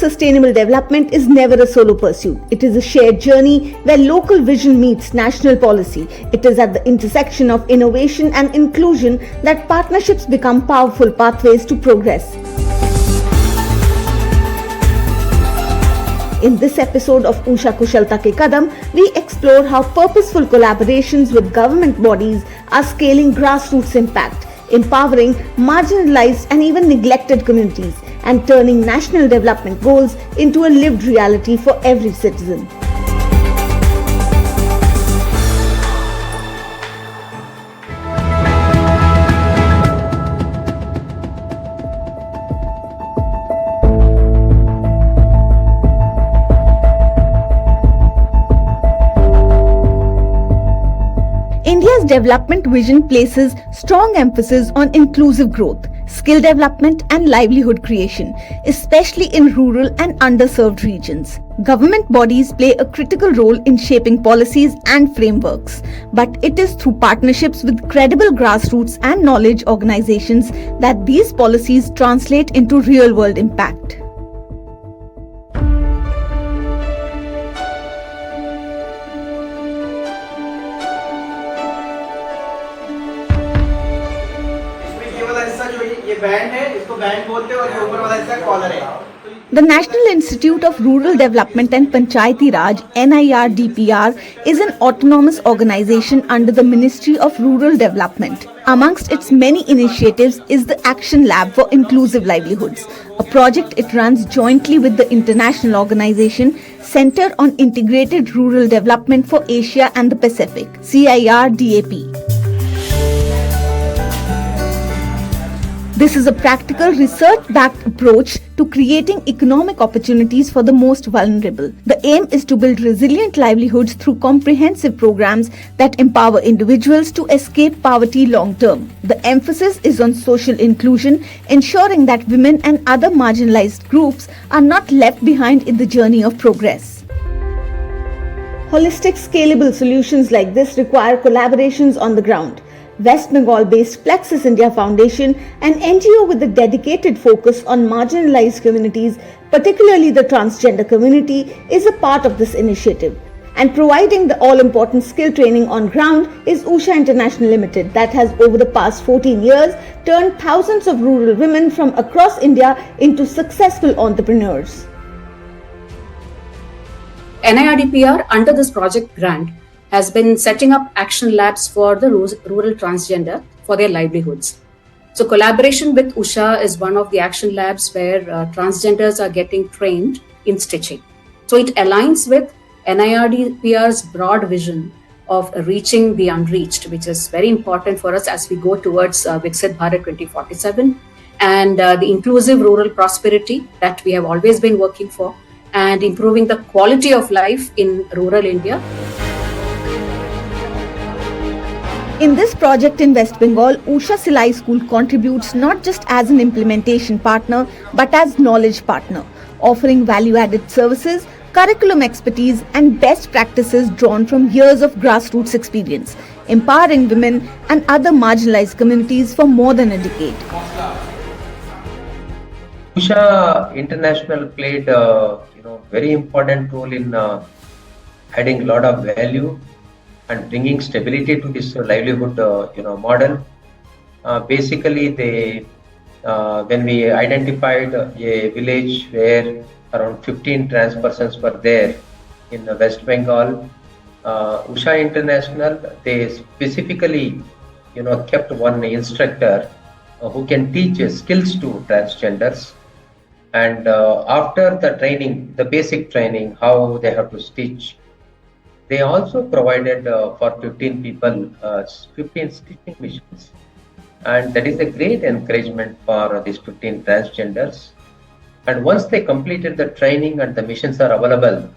sustainable development is never a solo pursuit. It is a shared journey where local vision meets national policy. It is at the intersection of innovation and inclusion that partnerships become powerful pathways to progress. In this episode of Usha Kushalta Ke Kadam, we explore how purposeful collaborations with government bodies are scaling grassroots impact, empowering marginalized and even neglected communities, and turning national development goals into a lived reality for every citizen. India's development vision places strong emphasis on inclusive growth, skill development and livelihood creation, especially in rural and underserved regions. Government bodies play a critical role in shaping policies and frameworks, but it is through partnerships with credible grassroots and knowledge organizations that these policies translate into real-world impact. The National Institute of Rural Development and Panchayati Raj (NIRDPR) is an autonomous organization under the Ministry of Rural Development. Amongst its many initiatives is the Action Lab for Inclusive Livelihoods, a project it runs jointly with the international organization Center on Integrated Rural Development for Asia and the Pacific (CIRDAP). This is a practical, research-backed approach to creating economic opportunities for the most vulnerable. The aim is to build resilient livelihoods through comprehensive programs that empower individuals to escape poverty long-term. The emphasis is on social inclusion, ensuring that women and other marginalized groups are not left behind in the journey of progress. Holistic, scalable solutions like this require collaborations on the ground. West Bengal-based PLEQSUS India Foundation, an NGO with a dedicated focus on marginalized communities, particularly the transgender community, is a part of this initiative. And providing the all-important skill training on ground is Usha International Limited, that has over the past 14 years turned thousands of rural women from across India into successful entrepreneurs. NIRDPR, under this project grant, has been setting up action labs for the rural transgender for their livelihoods. So collaboration with Usha is one of the action labs where transgenders are getting trained in stitching. So it aligns with NIRDPR's broad vision of reaching the unreached, which is very important for us as we go towards Viksit Bharat 2047 and the inclusive rural prosperity that we have always been working for, and improving the quality of life in rural India. In this project in West Bengal, Usha Silai School contributes not just as an implementation partner, but as knowledge partner, offering value-added services, curriculum expertise and best practices drawn from years of grassroots experience, empowering women and other marginalized communities for more than a decade. Usha International played very important role in adding a lot of value and bringing stability to this livelihood model. Basically, they when we identified a village where around 15 transpersons were there in West Bengal, Usha International, they specifically kept one instructor who can teach skills to transgenders, and after the training, the basic training, how they have to stitch, they also provided for 15 people 15 stitching machines, and that is a great encouragement for these 15 transgenders. And once they completed the training and the machines are available,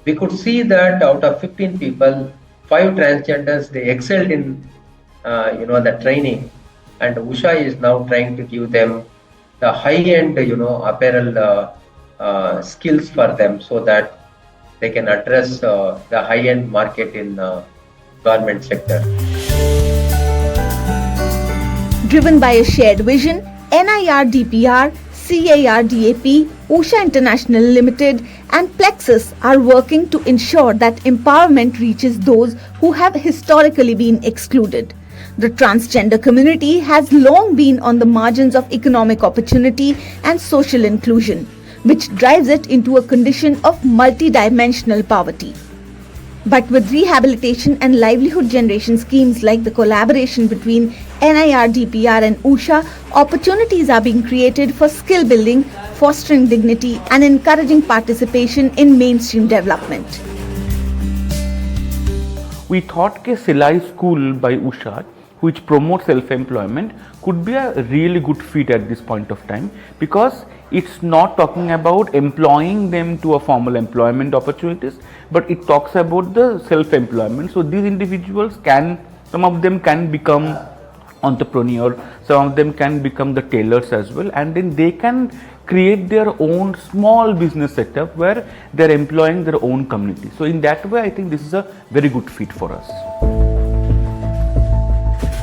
we could see that out of 15 people, 5 transgenders, they excelled in the training, and Usha is now trying to give them the high-end apparel skills for them, so that they can address the high-end market in garment sector. Driven by a shared vision, NIRDPR CIRDAP, Usha International Limited and PLEQSUS are working to ensure that empowerment reaches those who have historically been excluded. The transgender community has long been on the margins of economic opportunity and social inclusion, which drives it into a condition of multidimensional poverty. But with rehabilitation and livelihood generation schemes like the collaboration between NIRDPR and Usha, opportunities are being created for skill building, fostering dignity and encouraging participation in mainstream development. We thought that Silai School by Usha, which promotes self-employment, could be a really good fit at this point of time, because it's not talking about employing them to a formal employment opportunities, but it talks about the self-employment. So these individuals some of them can become entrepreneur, some of them can become the tailors as well, and then they can create their own small business setup where they're employing their own community. So in that way, I think this is a very good fit for us.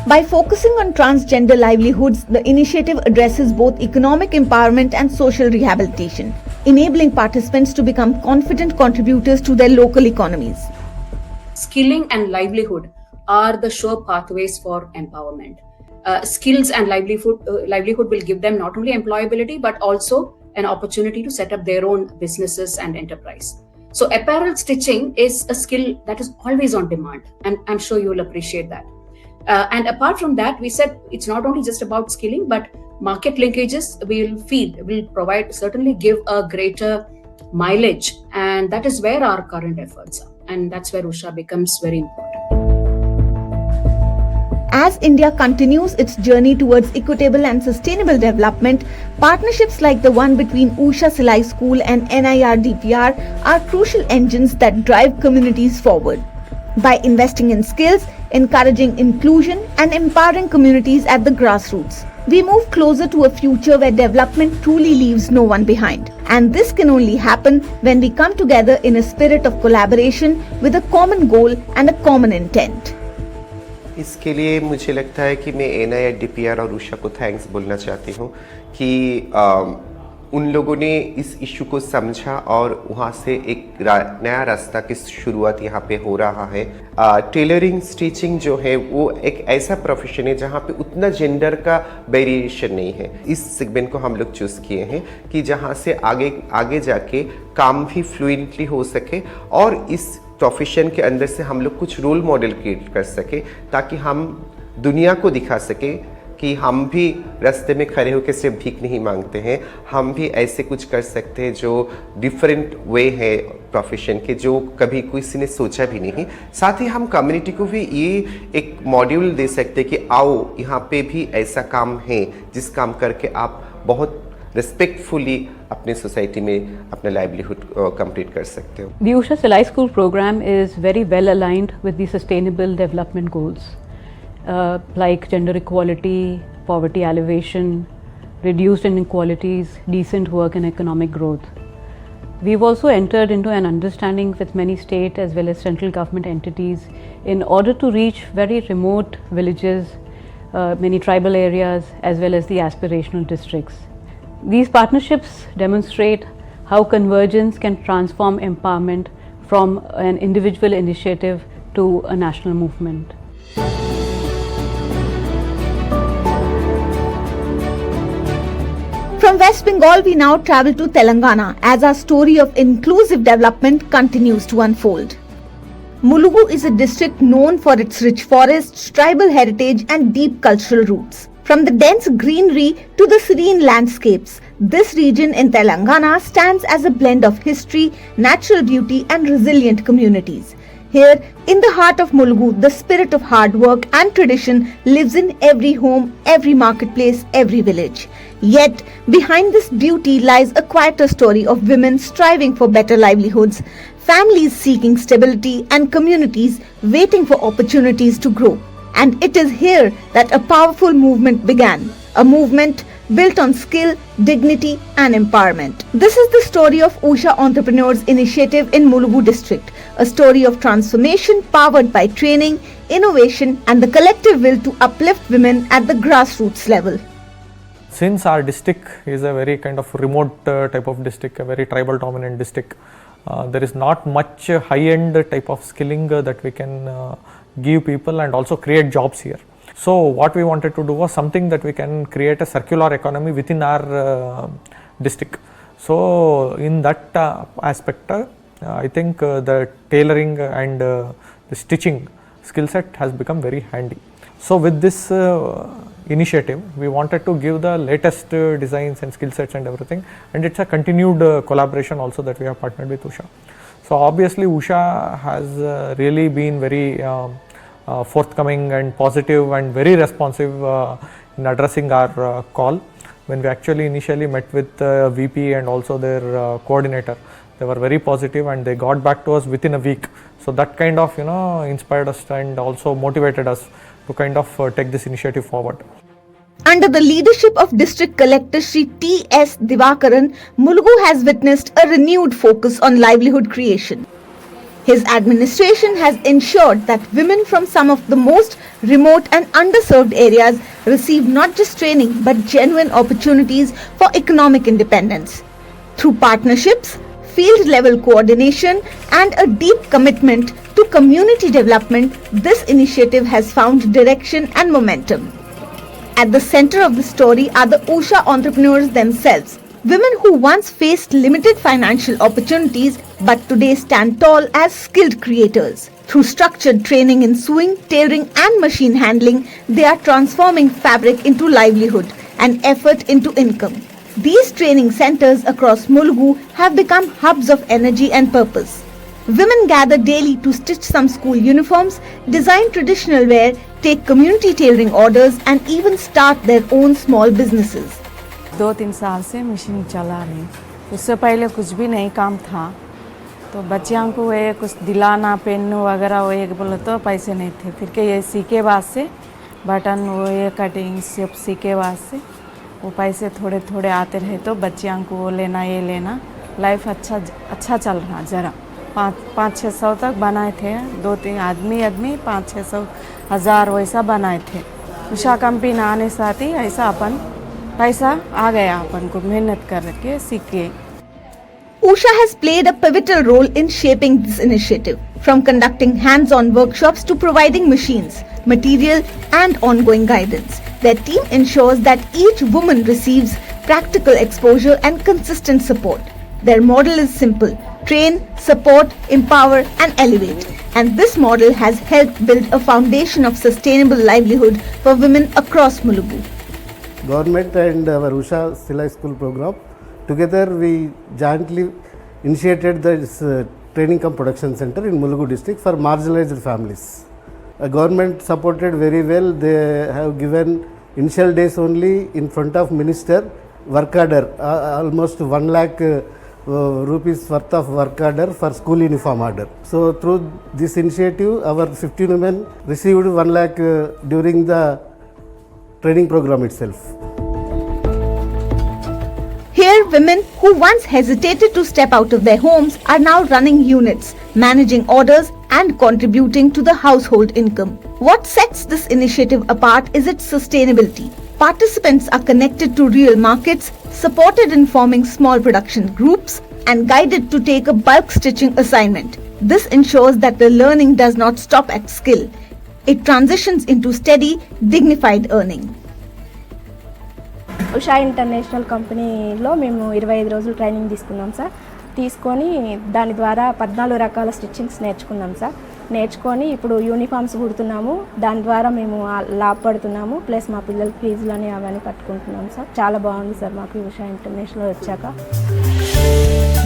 By focusing on transgender livelihoods, the initiative addresses both economic empowerment and social rehabilitation, enabling participants to become confident contributors to their local economies. Skilling and livelihood are the sure pathways for empowerment. Skills and livelihood will give them not only employability but also an opportunity to set up their own businesses and enterprise. So apparel stitching is a skill that is always on demand, and I'm sure you will appreciate that. And apart from that, we said it's not only just about skilling, but market linkages will provide, certainly give a greater mileage, and that is where our current efforts are, and that's where Usha becomes very important. As India continues its journey towards equitable and sustainable development, partnerships like the one between Usha Silai School and NIRDPR are crucial engines that drive communities forward. By investing in skills, encouraging inclusion and empowering communities at the grassroots, we move closer to a future where development truly leaves no one behind. And this can only happen when we come together in a spirit of collaboration with a common goal and a common intent. इसके लिए मुझे लगता है कि मैं NIRDPR और उषा को thanks बोलना चाहती हूँ कि उन लोगों ने इस इशू को समझा और वहाँ से एक नया रास्ता की शुरुआत यहाँ पे हो रहा है। टेलरिंग स्टिचिंग जो है वो एक ऐसा प्रोफेशन है जहाँ पे उतना जेंडर का वेरिएशन नहीं है। इस सेगमेंट को हम लोग चूज़ किए हैं कि जहाँ से आगे जाके काम भी फ्लुएंटली हो सके और इस प्रोफेशन के अंदर से हम लोग कुछ रोल मॉडल क्रिएट कर सके, ताकि हम दुनिया को दिखा सके कि हम भी रास्ते में खड़े होकर सिर्फ भीख नहीं मांगते हैं, हम भी ऐसे कुछ कर सकते हैं जो डिफरेंट वे है प्रोफेशन के, जो कभी किसी ने सोचा भी नहीं। साथ ही हम कम्युनिटी को भी ये एक मॉड्यूल दे सकते हैं कि आओ यहाँ पे भी ऐसा काम है जिस काम करके आप बहुत रिस्पेक्टफुली अपने सोसाइटी में अपना लाइवलीहुड कंप्लीट कर सकते हो। The Usha Silai School program is very well aligned with the sustainable development goals like gender equality, poverty alleviation, reduced inequalities, decent work and economic growth. We've also entered into an understanding with many state as well as central government entities in order to reach very remote villages, many tribal areas as well as the aspirational districts. These partnerships demonstrate how convergence can transform empowerment from an individual initiative to a national movement. From West Bengal, we now travel to Telangana as our story of inclusive development continues to unfold. Mulugu is a district known for its rich forests, tribal heritage and deep cultural roots. From the dense greenery to the serene landscapes, this region in Telangana stands as a blend of history, natural beauty and resilient communities. Here, in the heart of Mulugu, the spirit of hard work and tradition lives in every home, every marketplace, every village. Yet, behind this beauty lies a quieter story of women striving for better livelihoods, families seeking stability and communities waiting for opportunities to grow. And it is here that a powerful movement began, a movement built on skill, dignity and empowerment. This is the story of Usha Entrepreneurs Initiative in Mulugu district, a story of transformation powered by training, innovation and the collective will to uplift women at the grassroots level. since our district is a very kind of remote type of district, a very tribal dominant district, there is not much high-end type of skilling that we can give people and also create jobs here. So what we wanted to do was something that we can create a circular economy within our district. So in that aspect, I think the tailoring and the stitching skill set has become very handy. So with this initiative, we wanted to give the latest designs and skill sets and everything, and it's a continued collaboration also that we have partnered with Usha. So obviously Usha has really been very forthcoming and positive and very responsive in addressing our call. When we actually initially met with VP and also their coordinator, they were very positive and they got back to us within a week. So that kind of inspired us and also motivated us to kind of take this initiative forward. Under the leadership of District Collector Shri T.S. Divakaran, Mulugu has witnessed a renewed focus on livelihood creation. His administration has ensured that women from some of the most remote and underserved areas receive not just training but genuine opportunities for economic independence. Through partnerships, field level coordination and a deep commitment to community development, this initiative has found direction and momentum. At the center of the story are the Usha entrepreneurs themselves, women who once faced limited financial opportunities but today stand tall as skilled creators. Through structured training in sewing, tailoring and machine handling, they are transforming fabric into livelihood and effort into income. These training centers across Mulugu have become hubs of energy and purpose. Women gather daily to stitch some school uniforms, design traditional wear, take community tailoring orders and even start their own small businesses. 2-3 साल से machine चला रही हूँ. उससे पहले कुछ भी नहीं काम था, तो बच्चियों को ये कुछ दिलाना, पेन वगैरह वो एक बोले तो पैसे नहीं थे. फिर के ये सीखे बाद से बटन वो ये कटिंग सब सीखे बाद से वो पैसे थोड़े थोड़े आते रहे, तो बच्चियों को वो लेना ये लेना, लाइफ अच्छा चल रहा. ज़रा 500-600 तक बनाए थे, 2-3 आदमी 500-600 हज़ार वैसा बनाए थे. उषा कंपनी आने साथ ही ऐसा अपन पैसा आ गया अपन को मेहनत करके सीख के. Usha has played a pivotal role in shaping this initiative, from conducting hands-on workshops to providing machines, material and ongoing guidance. Their team ensures that each woman receives practical exposure and consistent support. Their model is simple: train, support, empower and elevate. And this model has helped build a foundation of sustainable livelihood for women across Mulugu. Government and our Usha Silai School program, together we jointly initiated this training cum production center in Mulugu district for marginalized families. Government supported very well. They have given initial days only in front of minister work order, almost 1 lakh rupees worth of work order for school uniform order. So through this initiative, our 15 women received 1 lakh during the training program itself. Here, women who once hesitated to step out of their homes are now running units, managing orders and contributing to the household income. What sets this initiative apart is its sustainability. Participants are connected to real markets, supported in forming small production groups, and guided to take a bulk stitching assignment. This ensures that the learning does not stop at skill. It transitions into steady, dignified earning. Usha international కంపెనీలో మేము 25 రోజులు training తీసుకున్నాం sir. తీసుకొని దాని ద్వారా 14 రకాల stitchings నేర్చుకున్నాం sir. నేర్చుకొని ఇప్పుడు యూనిఫామ్స్ కుడుతున్నాము. దాని ద్వారా మేము లాభపడుతున్నాము. ప్లస్ మా పిల్లల ఫీజులని అవన్నీ కట్టుకుంటున్నాం సార్. చాలా బాగుంది సార్ మాకు ఉషా ఇంటర్నేషనల్ వచ్చాక.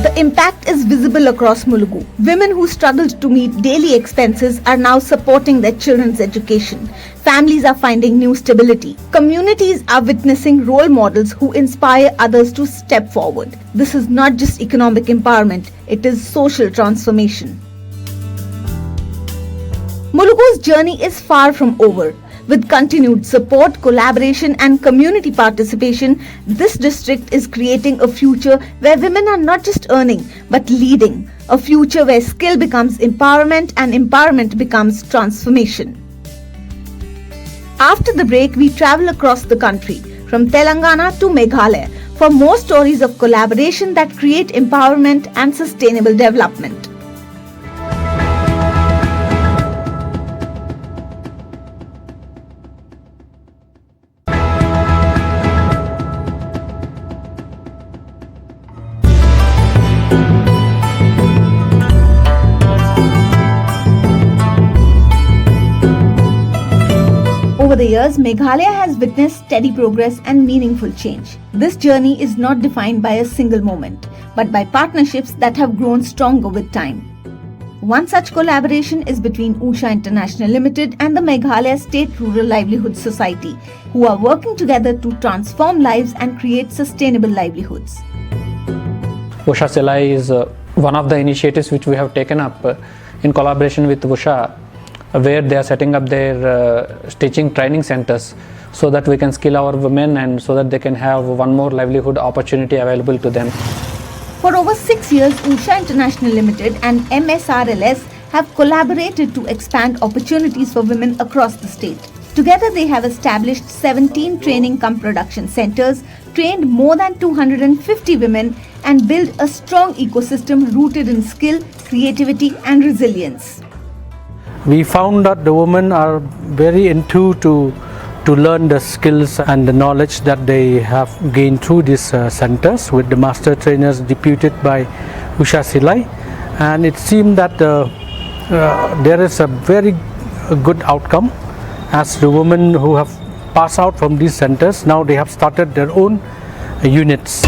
The impact is visible across Mulugu. Women who struggled to meet daily expenses are now supporting their children's education. Families are finding new stability. Communities are witnessing role models who inspire others to step forward. This is not just economic empowerment, it is social transformation. Mulugu's journey is far from over. With continued support, collaboration and community participation, this district is creating a future where women are not just earning but leading. A future where skill becomes empowerment and empowerment becomes transformation. After the break, we travel across the country, from Telangana to Meghalaya, for more stories of collaboration that create empowerment and sustainable development. Over the years, Meghalaya has witnessed steady progress and meaningful change. This journey is not defined by a single moment, but by partnerships that have grown stronger with time. One such collaboration is between Usha International Limited and the Meghalaya State Rural Livelihoods Society, who are working together to transform lives and create sustainable livelihoods. Usha Silai is one of the initiatives which we have taken up in collaboration with Usha, where they are setting up their stitching training centers so that we can skill our women and so that they can have one more livelihood opportunity available to them. For over 6 years, Usha International Limited and MSRLS have collaborated to expand opportunities for women across the state. Together, they have established 17 training-cum-production centers, trained more than 250 women, and built a strong ecosystem rooted in skill, creativity, and resilience. We found that the women are very enthused to learn the skills and the knowledge that they have gained through these centers with the master trainers deputed by Usha Silai, and it seemed that there is a very good outcome as the women who have passed out from these centers, now they have started their own units.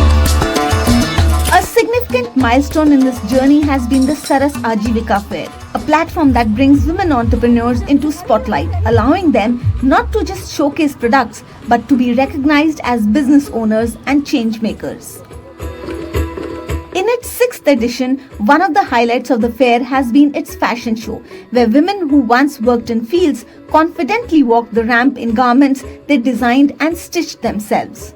A significant milestone in this journey has been the Saras Ajivika Fair, a platform that brings women entrepreneurs into spotlight, allowing them not to just showcase products, but to be recognized as business owners and change makers. In its 6th edition, one of the highlights of the fair has been its fashion show, where women who once worked in fields confidently walked the ramp in garments they designed and stitched themselves.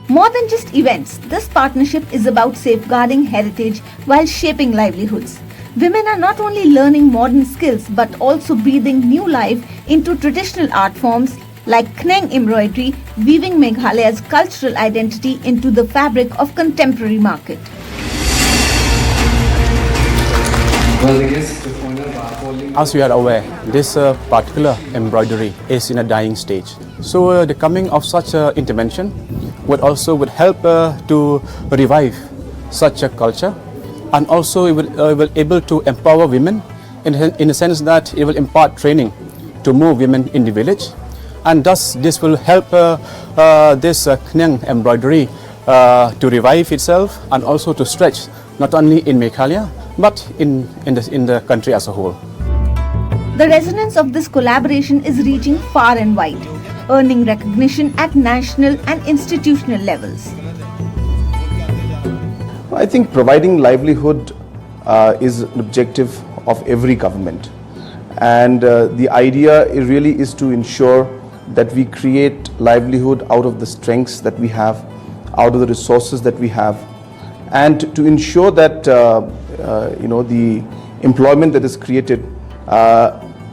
More than just events, this partnership is about safeguarding heritage while shaping livelihoods. Women are not only learning modern skills but also breathing new life into traditional art forms like Khneng embroidery, weaving Meghalaya's cultural identity into the fabric of contemporary market. As we are aware, this particular embroidery is in a dying stage. So the coming of such intervention would help to revive such a culture, and also it will able to empower women in the sense that it will impart training to more women in the village, and thus this will help this Khneng embroidery to revive itself and also to stretch not only in Meghalaya but in the country as a whole. The resonance of this collaboration is reaching far and wide, earning recognition at national and institutional levels. I think providing livelihood is an objective of every government, and the idea really is to ensure that we create livelihood out of the strengths that we have, out of the resources that we have, and to ensure that the employment that is created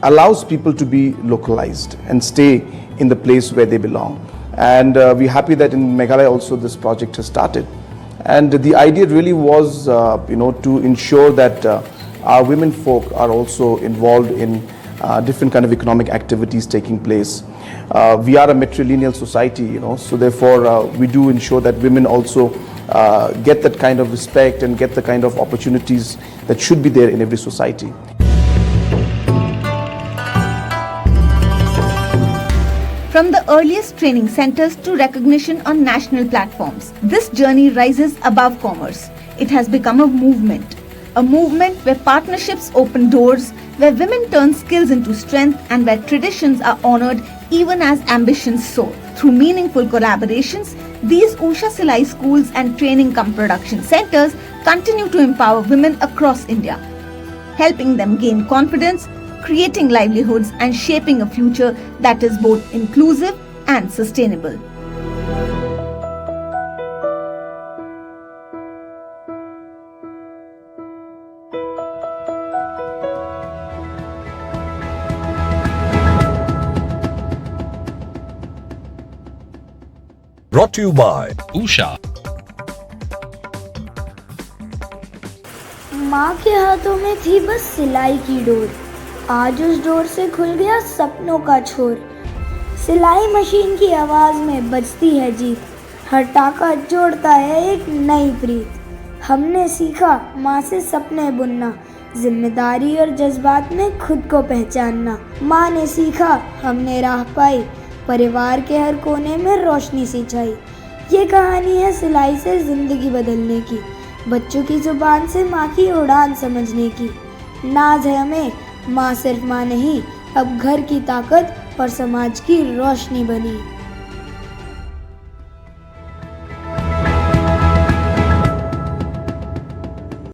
allows people to be localized and stay in the place where they belong. And we're happy that in Meghalaya also this project has started. And the idea really was, to ensure that our women folk are also involved in different kind of economic activities taking place. We are a matrilineal society, so therefore we do ensure that women also get that kind of respect and get the kind of opportunities that should be there in every society. From the earliest training centers to recognition on national platforms, this journey rises above commerce. It has become a movement where partnerships open doors, where women turn skills into strength, and where traditions are honored even as ambitions soar. Through meaningful collaborations, these Usha Silai schools and training-cum-production centers continue to empower women across India, helping them gain confidence, creating livelihoods, and shaping a future that is both inclusive and sustainable. Brought to you by Usha. माँ के हाथों में थी बस सिलाई की door, आज उस डोर से खुल गया सपनों का छोर। सिलाई मशीन की आवाज़ में बजती है जीत, हर टाका जोड़ता है एक नई प्रीत। हमने सीखा माँ से सपने बुनना, जिम्मेदारी और जज्बात में खुद को पहचानना। माँ ने सीखा, हमने राह पाई, परिवार के हर कोने में रोशनी सी छाई। ये कहानी है सिलाई से ज़िंदगी बदलने की, बच्चों की ज़ुबान से माँ की उड़ान समझने की। नाज है हमें, माँ सिर्फ माँ नहीं, अब घर की ताकत और समाज की रोशनी बनी।